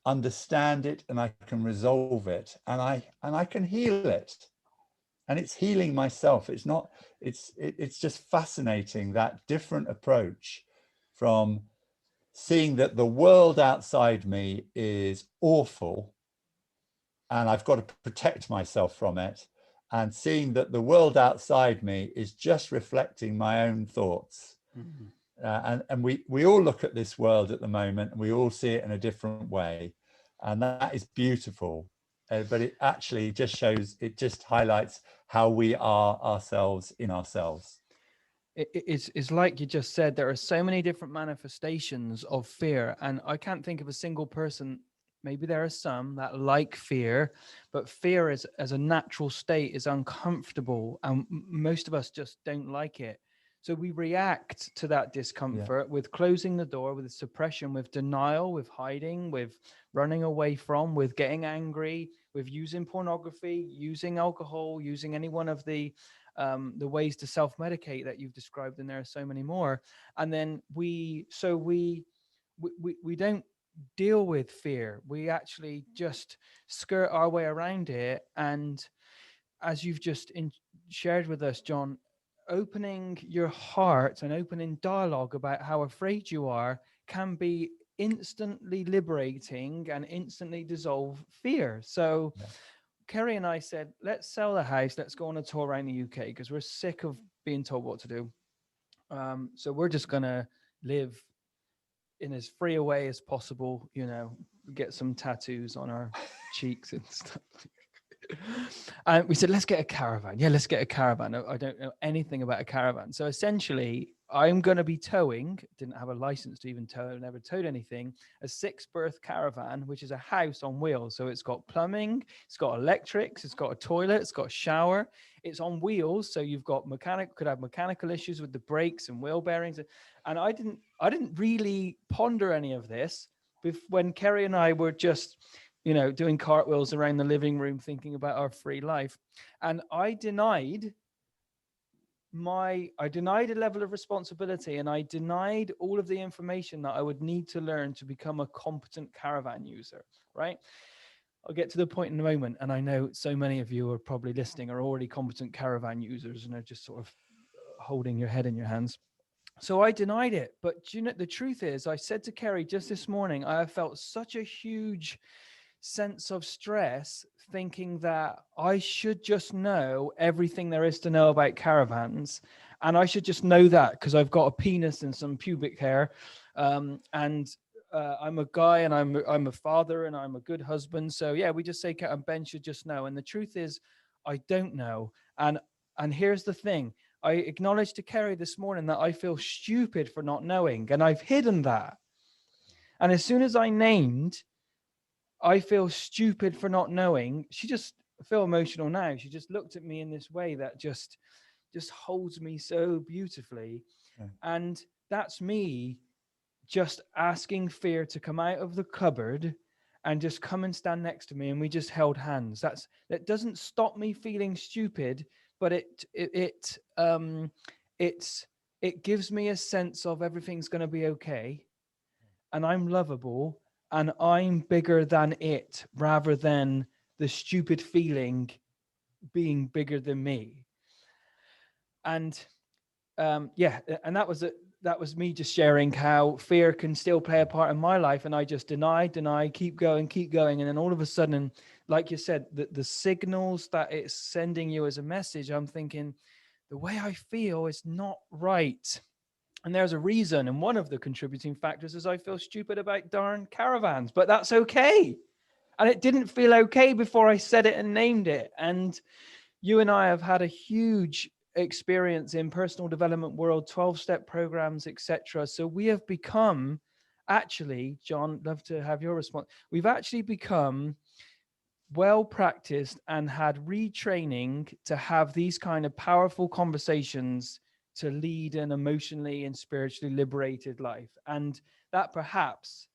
understand it and I can resolve it, and I can heal it. And it's healing myself. It's just fascinating, that different approach from seeing that the world outside me is awful and I've got to protect myself from it, and seeing that the world outside me is just reflecting my own thoughts. And we all look at this world at the moment and we all see it in a different way, and that is beautiful. But it actually it just highlights how we are ourselves in ourselves. It's like you just said, there are so many different manifestations of fear, and I can't think of a single person. Maybe there are some that like fear, but fear is, as a natural state, is uncomfortable, and most of us just don't like it. So we react to that discomfort with closing the door, with suppression, with denial, with hiding, with running away from, with getting angry, with using pornography, using alcohol, using any one of the ways to self-medicate that you've described, and there are so many more. And then we don't deal with fear. We actually just skirt our way around it. And as you've just shared with us, John, opening your heart and opening dialogue about how afraid you are can be instantly liberating and instantly dissolve fear. So Kerry and I said, let's sell the house. Let's go on a tour around the UK because we're sick of being told what to do. So we're just going to live in as free a way as possible, get some tattoos on our cheeks and stuff. And we said, let's get a caravan. Yeah, let's get a caravan. I don't know anything about a caravan. So essentially, I'm going to be towing, didn't have a license to even tow, never towed anything, a 6-berth caravan, which is a house on wheels. So it's got plumbing, it's got electrics, it's got a toilet, it's got a shower, it's on wheels. So you've got could have mechanical issues with the brakes and wheel bearings. And I didn't really ponder any of this when Kerry and I were just doing cartwheels around the living room, thinking about our free life. And I denied a level of responsibility, and I denied all of the information that I would need to learn to become a competent caravan user, right? I'll get to the point in a moment. And I know so many of you are probably listening are already competent caravan users and are just sort of holding your head in your hands. So I denied it. But the truth is, I said to Kerry just this morning, I have felt such a huge sense of stress thinking that I should just know everything there is to know about caravans, and I should just know that because I've got a penis and some pubic hair, and I'm a guy, and I'm a father, and I'm a good husband. So yeah, we just say Ben should just know. And the truth is, I don't know. And here's the thing: I acknowledged to Kerry this morning that I feel stupid for not knowing, and I've hidden that. And as soon as I named I feel stupid for not knowing, she just I feel emotional now. She just looked at me in this way that just holds me so beautifully. Yeah. And that's me just asking fear to come out of the cupboard and just come and stand next to me, and we just held hands. That doesn't stop me feeling stupid, but it gives me a sense of everything's going to be okay, and I'm lovable, and I'm bigger than it, rather than the stupid feeling being bigger than me. And and that was me just sharing how fear can still play a part in my life. And I just deny, keep going. And then all of a sudden, like you said, the signals that it's sending you as a message, I'm thinking, the way I feel is not right. And there's a reason. And one of the contributing factors is I feel stupid about darn caravans, but that's okay. And it didn't feel okay before I said it and named it. And you and I have had a huge experience in personal development world, 12-step programs, etc. So we have become, actually, John, love to have your response. We've actually become well practiced and had retraining to have these kind of powerful conversations to lead an emotionally and spiritually liberated life. And that perhaps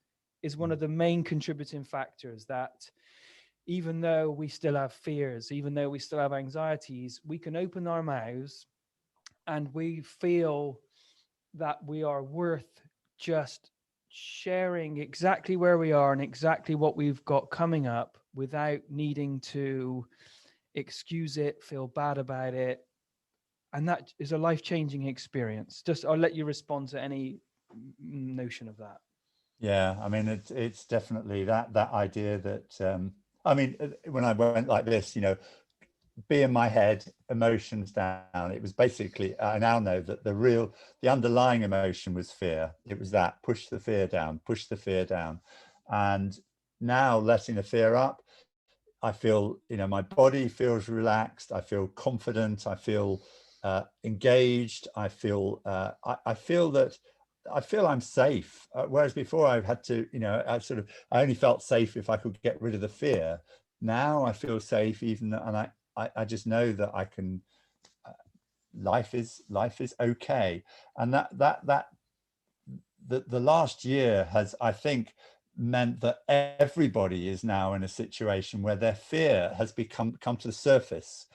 is one of the main contributing factors, that even though we still have fears, even though we still have anxieties, we can open our mouths and we feel that we are worth just sharing exactly where we are and exactly what we've got coming up without needing to excuse it, feel bad about it. And that is a life-changing experience. Just I'll let you respond to any notion of that. Yeah, I mean, it's definitely that idea that I mean, when I went like this, be in my head, emotions down. It was basically, I now know that the underlying emotion was fear. It was that push the fear down. And now letting the fear up, I feel, my body feels relaxed. I feel confident. I feel engaged. I feel I feel I'm safe. Whereas before I had to, I only felt safe if I could get rid of the fear. Now I feel safe, and I just know that I can. Life is okay, and the last year has, I think, meant that everybody is now in a situation where their fear has come to the surface,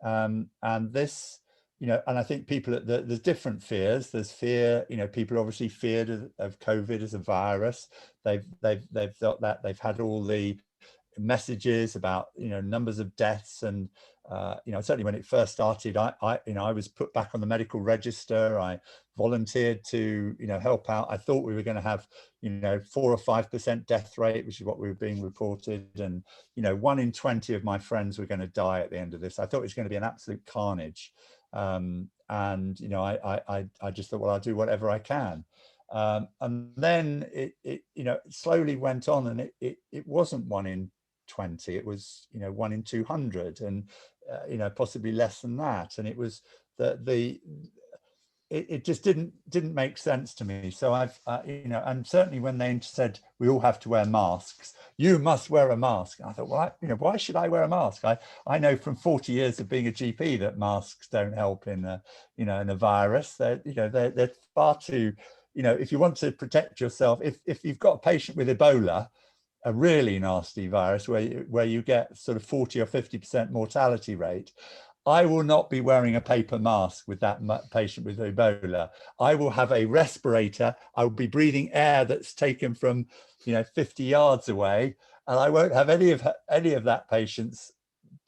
and this, and I think people, there's different fears. There's fear, people obviously feared of COVID as a virus. They've thought that they've had all the messages about numbers of deaths and certainly when it first started, I was put back on the medical register. I volunteered to, help out. I thought we were going to have, 4 or 5% death rate, which is what we were being reported. And, 1 in 20 of my friends were going to die at the end of this. I thought it was going to be an absolute carnage. And, I just thought, well, I'll do whatever I can. And then it slowly went on, and it wasn't 1 in 20, it was 1 in 200, and possibly less than that. And it was it just didn't make sense to me. So I've and certainly when they said we all have to wear masks, you must wear a mask, I thought, well, why should I wear a mask? I know from 40 years of being a GP that masks don't help in in a virus. They're far too, if you want to protect yourself, if you've got a patient with Ebola, a really nasty virus where you get sort of 40 or 50% mortality rate, I will not be wearing a paper mask with that patient with Ebola. I will have a respirator. I will be breathing air that's taken from 50 yards away, and I won't have any of that patient's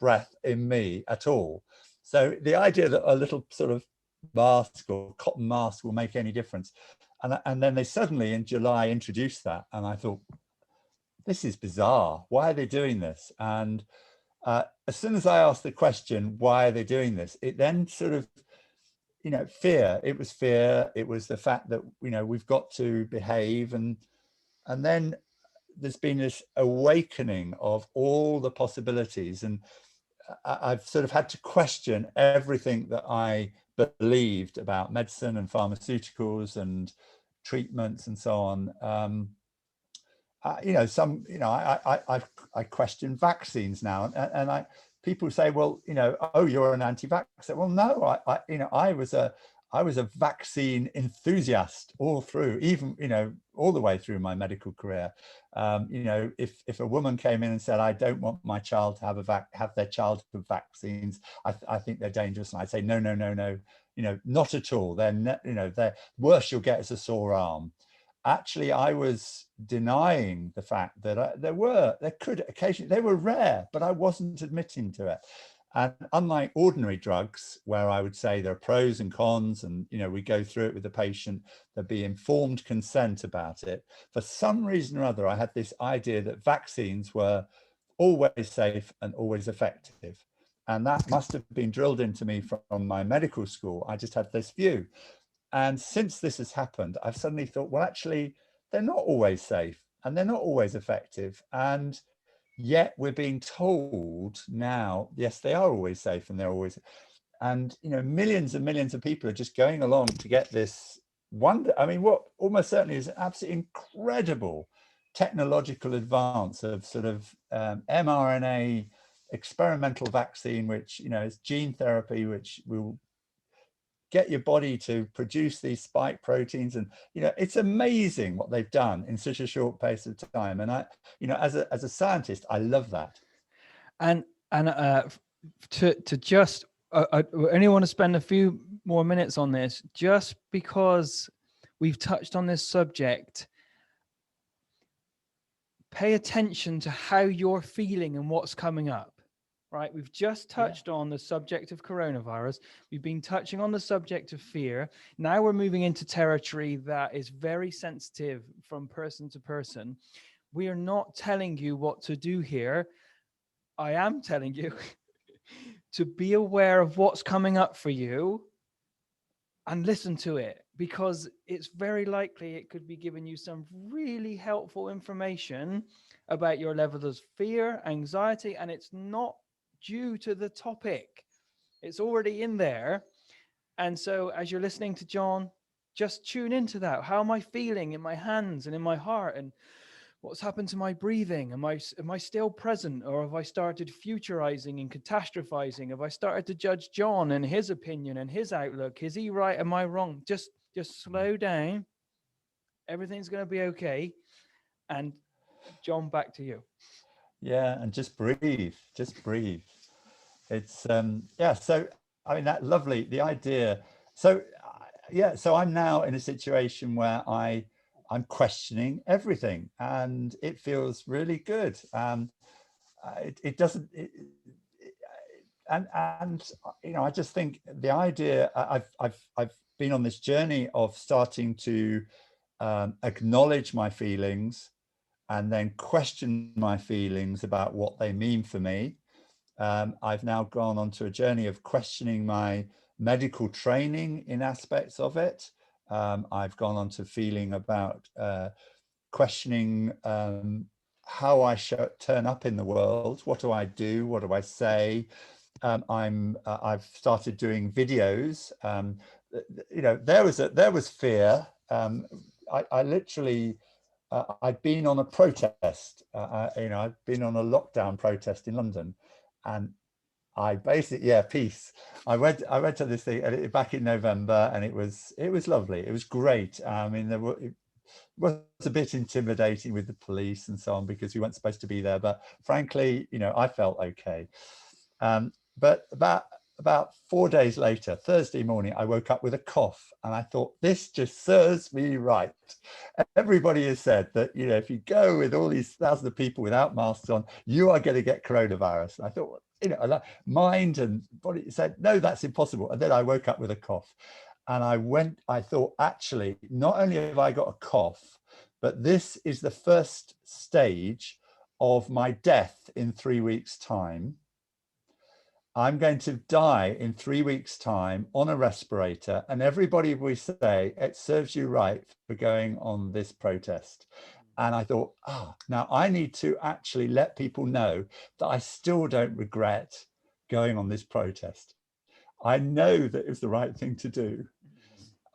breath in me at all. So the idea that a little sort of mask or cotton mask will make any difference, and then they suddenly in July introduced that, and I thought, this is bizarre. Why are they doing this? And as soon as I asked the question, why are they doing this? It then sort of, fear. It was fear. It was the fact that, we've got to behave. And then there's been this awakening of all the possibilities. And I've sort of had to question everything that I believed about medicine and pharmaceuticals and treatments and so on. I question vaccines now, and people say, well, oh, you're an anti-vaxxer. Well, no, I was a vaccine enthusiast all through, even all the way through my medical career. If a woman came in and said, I don't want my child to have their childhood vaccines, I think they're dangerous, and I say, no, not at all. They're worse you'll get is a sore arm. Actually, I was denying the fact that there could occasionally, they were rare, but I wasn't admitting to it. And unlike ordinary drugs, where I would say there are pros and cons, and we go through it with the patient, there'd be informed consent about it. For some reason or other, I had this idea that vaccines were always safe and always effective. And that must have been drilled into me from my medical school. I just had this view. And since this has happened, I've suddenly thought, well, actually, they're not always safe and they're not always effective. And yet we're being told now, yes, they are always safe and they're always, and, millions and millions of people are just going along to get this wonder. I mean, what almost certainly is an absolutely incredible technological advance of sort of mRNA experimental vaccine, which, is gene therapy, which will get your body to produce these spike proteins. And it's amazing what they've done in such a short pace of time. And I, as a scientist, I love that. And to just I only want to spend a few more minutes on this, just because we've touched on this subject. Pay attention to how you're feeling and what's coming up. Right, we've just touched on the subject of coronavirus. We've been touching on the subject of fear. Now we're moving into territory that is very sensitive from person to person. We are not telling you what to do here. I am telling you to be aware of what's coming up for you and listen to it, because it's very likely it could be giving you some really helpful information about your levels of fear, anxiety, and it's not due to the topic. It's already in there. And so as you're listening to John, just tune into that. How am I feeling in my hands and in my heart? And what's happened to my breathing? Am I still present, or have I started futurizing and catastrophizing? Have I started to judge John and his opinion and his outlook? Is he right? Am I wrong? Just slow down. Everything's going to be okay. And John, back to you. Yeah, and just breathe. It's so I mean, that lovely, the idea. So so I'm now in a situation where I'm questioning everything, and it feels really good. It doesn't and I just think the idea, I've been on this journey of starting to acknowledge my feelings and then question my feelings about what they mean for me. I've now gone on to a journey of questioning my medical training in aspects of it. I've gone on to feeling about questioning how I turn up in the world. What do I do? What do I say? I've started doing videos. There was fear. I literally, I'd been on a protest. I'd been on a lockdown protest in London, and I basically, peace. I went to this thing back in November, and it was lovely. It was great. I mean, it was a bit intimidating with the police and so on because we weren't supposed to be there. But frankly, I felt okay. But about 4 days later, Thursday morning, I woke up with a cough, and I thought, this just serves me right. Everybody has said that, if you go with all these thousands of people without masks on, you are going to get coronavirus. And I thought, mind and body said, no, that's impossible. And then I woke up with a cough, and I thought, actually, not only have I got a cough, but this is the first stage of my death in 3 weeks' time. I'm going to die in 3 weeks' time on a respirator, and everybody will say, it serves you right for going on this protest. And I thought, now I need to actually let people know that I still don't regret going on this protest. I know that it was the right thing to do.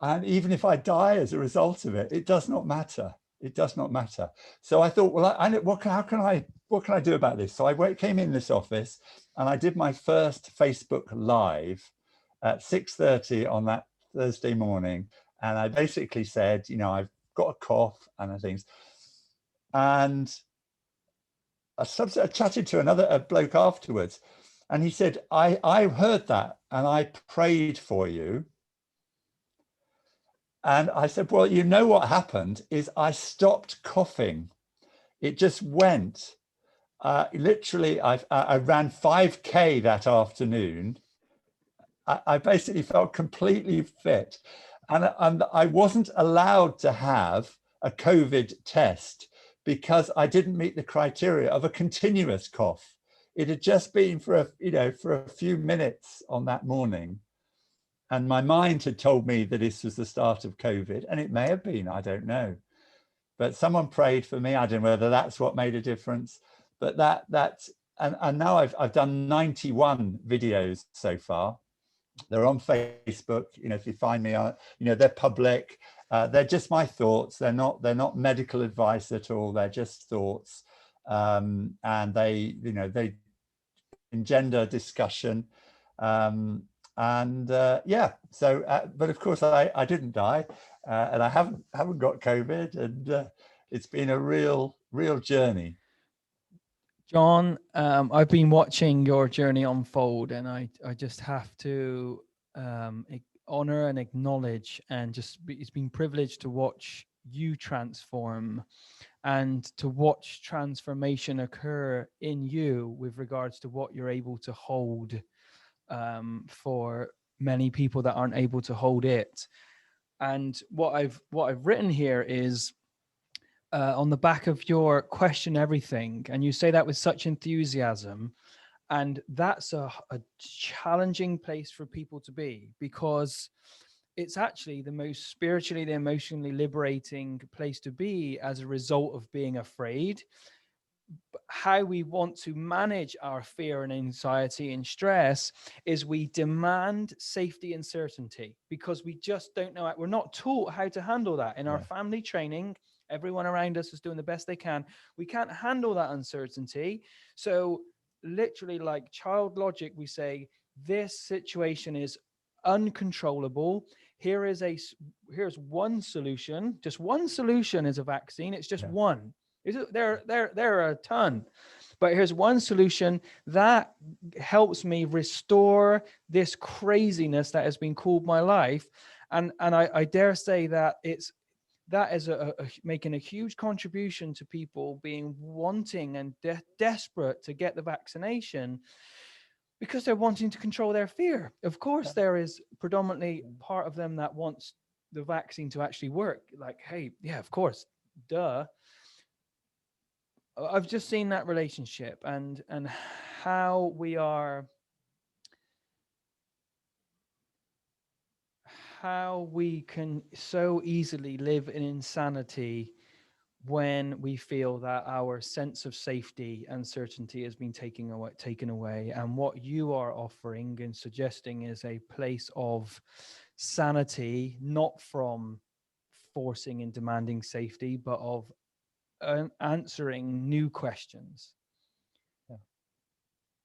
And even if I die as a result of it, it does not matter. It does not matter. So I thought, well, what can I do about this? So I came in this office, and I did my first Facebook Live at 6:30 on that Thursday morning. And I basically said, I've got a cough and things. And I chatted to a bloke afterwards, and he said, I heard that, and I prayed for you. And I said, well, what happened is I stopped coughing. It just went. Literally, I ran 5K that afternoon. I basically felt completely fit. And I wasn't allowed to have a COVID test because I didn't meet the criteria of a continuous cough. It had just been for a few minutes on that morning. And my mind had told me that this was the start of COVID, and it may have been, I don't know. But someone prayed for me. I don't know whether that's what made a difference. But and now I've done 91 videos so far. They're on Facebook. If you find me, they're public. They're just my thoughts. They're not medical advice at all. They're just thoughts, and they engender discussion. So but of course I didn't die, and I haven't got COVID, and it's been a real journey. John, I've been watching your journey unfold, and I just have to honor and acknowledge, and it's been privileged to watch you transform and to watch transformation occur in you with regards to what you're able to hold for many people that aren't able to hold it. And what I've written here is on the back of your question everything, and you say that with such enthusiasm, and that's a challenging place for people to be, because it's actually the most spiritually, the emotionally liberating place to be as a result of being afraid. How we want to manage our fear and anxiety and stress is we demand safety and certainty, because we just don't know. We're not taught how to handle that in our family training. Everyone around us is doing the best they can. We can't handle that uncertainty. So literally, like child logic, we say this situation is uncontrollable. Here's one solution. Just one solution is a vaccine. It's just one. There are a ton, but here's one solution that helps me restore this craziness that has been called my life, and I dare say that that is making a huge contribution to people being wanting and desperate to get the vaccination. Because they're wanting to control their fear. Of course, there is predominantly part of them that wants the vaccine to actually work. Like, hey, yeah, of course, duh. I've just seen that relationship and how we are, how we can so easily live in insanity when we feel that our sense of safety and certainty has been taken away. And what you are offering and suggesting is a place of sanity, not from forcing and demanding safety, but of answering new questions. Yeah.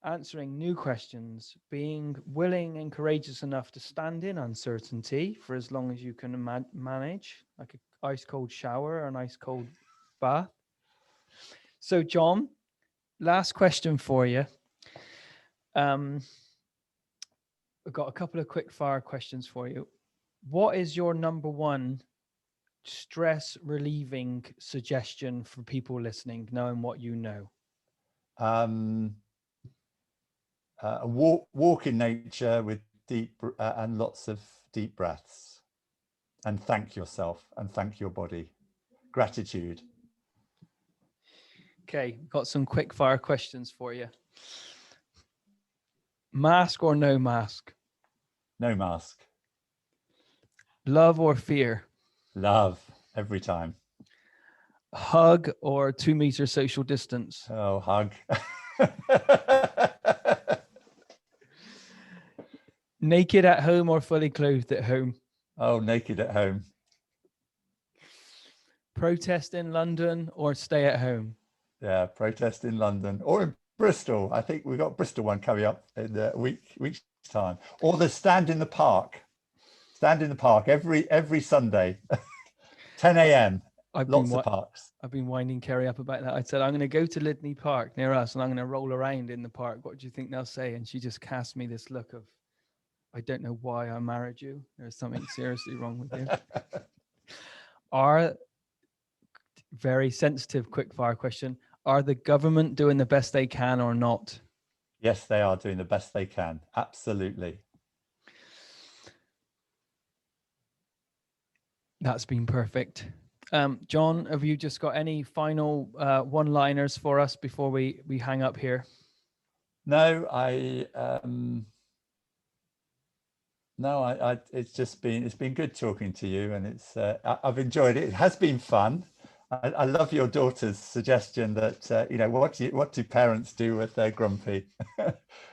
Answering new questions, being willing and courageous enough to stand in uncertainty for as long as you can manage, like an ice cold shower or an ice cold bath. So, John, last question for you. I've got a couple of quick fire questions for you. What is your number one stress relieving suggestion for people listening, knowing what you know? A walk in nature with deep and lots of deep breaths, and thank yourself and thank your body. Gratitude. Okay, got some quick fire questions for you. Mask or no mask? No mask. Love or fear? Love every time. Hug or 2 meter social distance? Oh, hug. Naked at home or fully clothed at home? Oh, naked at home. Protest in London or stay at home? Yeah, protest in London or in Bristol. I think we've got Bristol one coming up in a week's time. Or the stand in the park. Stand in the park every Sunday, 10 a.m. Lots of parks. I've been winding Kerry up about that. I said, I'm going to go to Lydney Park near us and I'm going to roll around in the park. What do you think they'll say? And she just cast me this look of, I don't know why I married you. There's something seriously wrong with you. Are very sensitive, quick fire question. Are the government doing the best they can or not? Yes, they are doing the best they can. Absolutely. That's been perfect. John, have you just got any final one-liners for us before we hang up here? No, it's been good talking to you, and I've enjoyed it. It has been fun. I love your daughter's suggestion that what do parents do if they're grumpy?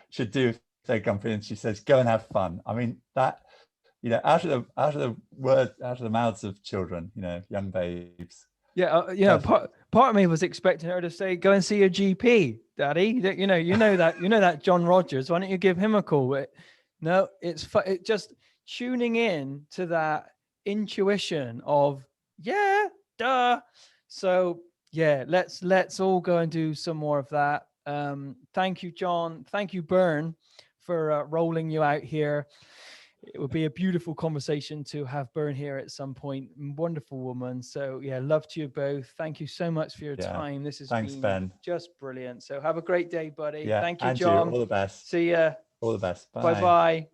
Should do if they're grumpy, and she says go and have fun. I mean that, out of the mouths of children, young babes. Yeah, part of me was expecting her to say, "Go and see your GP, Daddy." You know that John Rogers. Why don't you give him a call? No, it just tuning in to that intuition of duh. So yeah, let's all go and do some more of that. Thank you, John. Thank you, Byrne, for rolling you out here. It would be a beautiful conversation to have Byrne here at some point. Wonderful woman. So yeah, love to you both. Thank you so much for your time. This has been Ben. Just brilliant. So have a great day, buddy. Yeah, Thank you, and John. you, all the best. See ya. All the best. Bye bye.